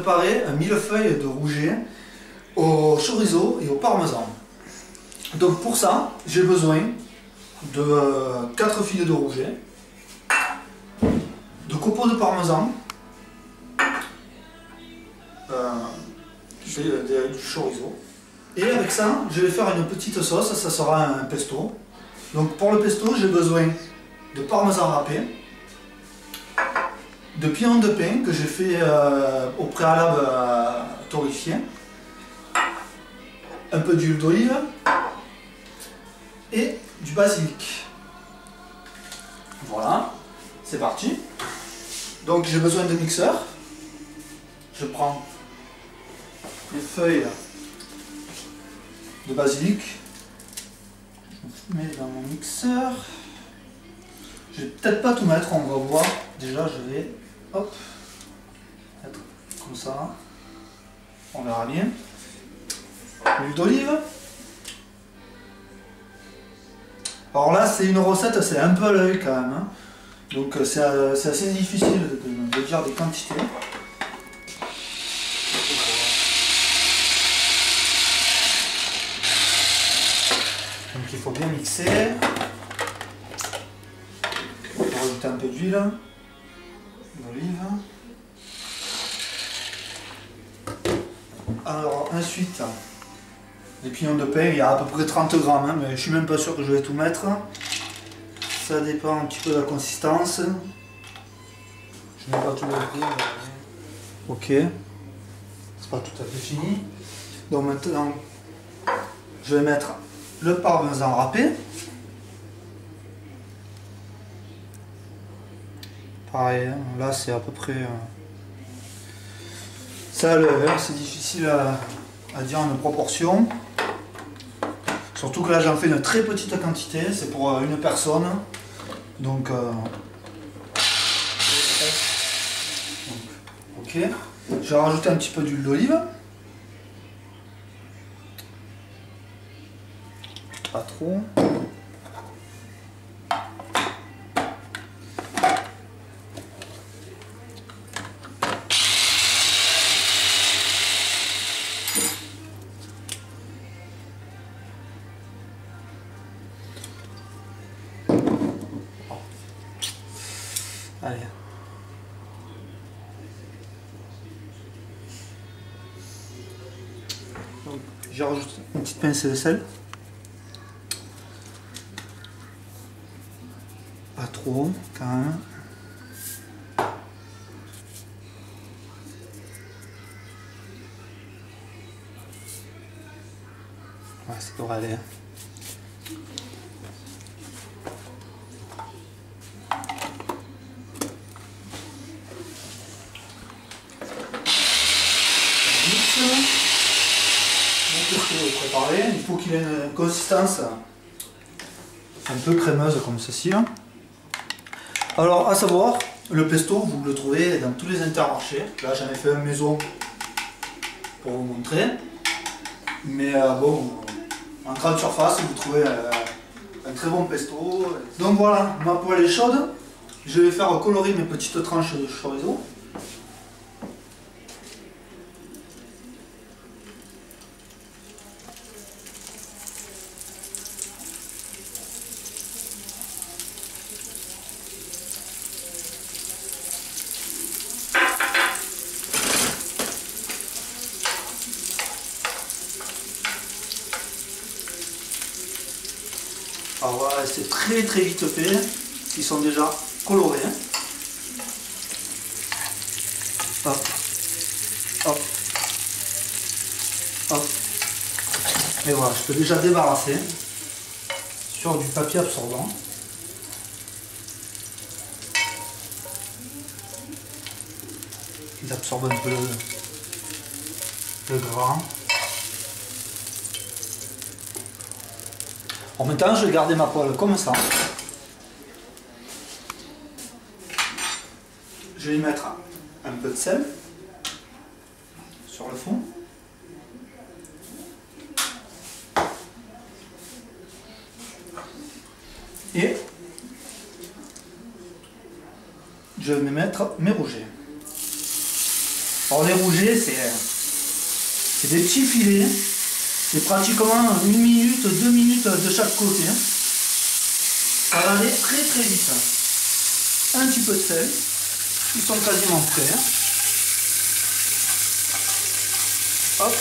préparer un millefeuille de rouget au chorizo et au parmesan. Donc pour ça, j'ai besoin de 4 filets de rouget, de copeaux de parmesan, du chorizo. Et avec ça, je vais faire une petite sauce, ça sera un pesto. Donc pour le pesto, j'ai besoin de parmesan râpé, de piment de pain que j'ai fait au préalable torréfié, un peu d'huile d'olive et du basilic. Voilà, c'est parti. Donc j'ai besoin de mixeur. Je prends les feuilles de basilic, je mets dans mon mixeur. Je vais peut-être pas tout mettre, on va voir. Déjà je vais hop mettre comme ça, on verra bien. L'huile d'olive. Alors là c'est une recette, c'est un peu à l'œil quand même, hein. Donc c'est assez difficile de dire des quantités. Donc il faut bien mixer. On va rajouter un peu d'huile d'olive. Alors ensuite, les pignons de pain, il y a à peu près 30 grammes, hein, mais je ne suis même pas sûr que je vais tout mettre. Ça dépend un petit peu de la consistance. Je ne vais pas tout mettre. Ok, c'est pas tout à fait fini. Donc maintenant, je vais mettre le parmesan râpé. Pareil, hein, là c'est à peu près... ça, c'est difficile à dire en proportion. Surtout que là j'en fais une très petite quantité, c'est pour une personne. Donc, ok. Je vais rajouter un petit peu d'huile d'olive. Pas trop. Allez. Je rajoute une petite pincée de sel. Pas trop, quand même. Ouais, c'est pour aller. Préparé. Il faut qu'il ait une consistance un peu crémeuse comme ceci. Alors à savoir, le pesto vous le trouvez dans tous les intermarchés. Là j'en ai fait un maison pour vous montrer. Mais bon, en grande surface vous trouvez un très bon pesto. Donc voilà, ma poêle est chaude. Je vais faire colorer mes petites tranches de chorizo. Alors voilà, c'est très vite fait, ils sont déjà colorés. Hop, hop, hop. Et voilà, je peux déjà débarrasser sur du papier absorbant. Ils absorbent un peu le gras. En même temps, je vais garder ma poêle comme ça. Je vais y mettre un peu de sel sur le fond. Et je vais mettre mes rougets. Alors les rougets, c'est des petits filets. C'est pratiquement 1 minute, 2 minutes de chaque côté. Ça va aller très très vite. Un petit peu de sel. Ils sont quasiment prêts. Hop,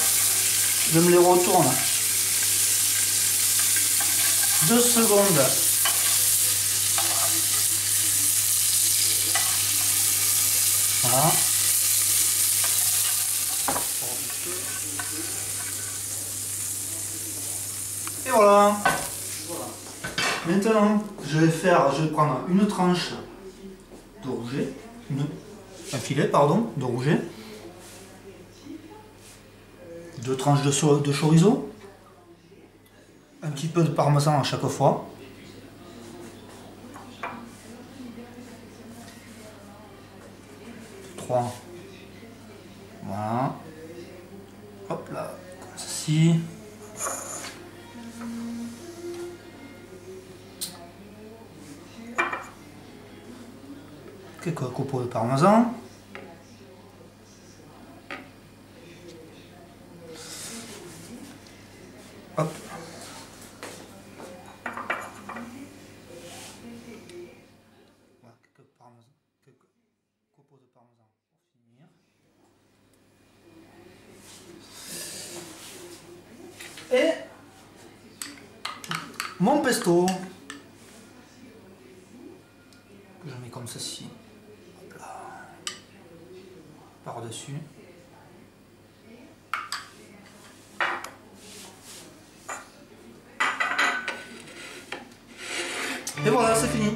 je me les retourne 2 secondes. Voilà. Et voilà. Maintenant, je vais prendre une tranche de rouget, un filet pardon, de rouget, 2 tranches de chorizo, un petit peu de parmesan à chaque fois. Trois. Voilà. Hop là, comme ceci. Quelques copeaux de parmesan. Hop. Voilà, quelques copeaux de parmesan pour finir. Et mon pesto que je mets comme ceci. Hop là. Par-dessus. Et voilà, c'est fini.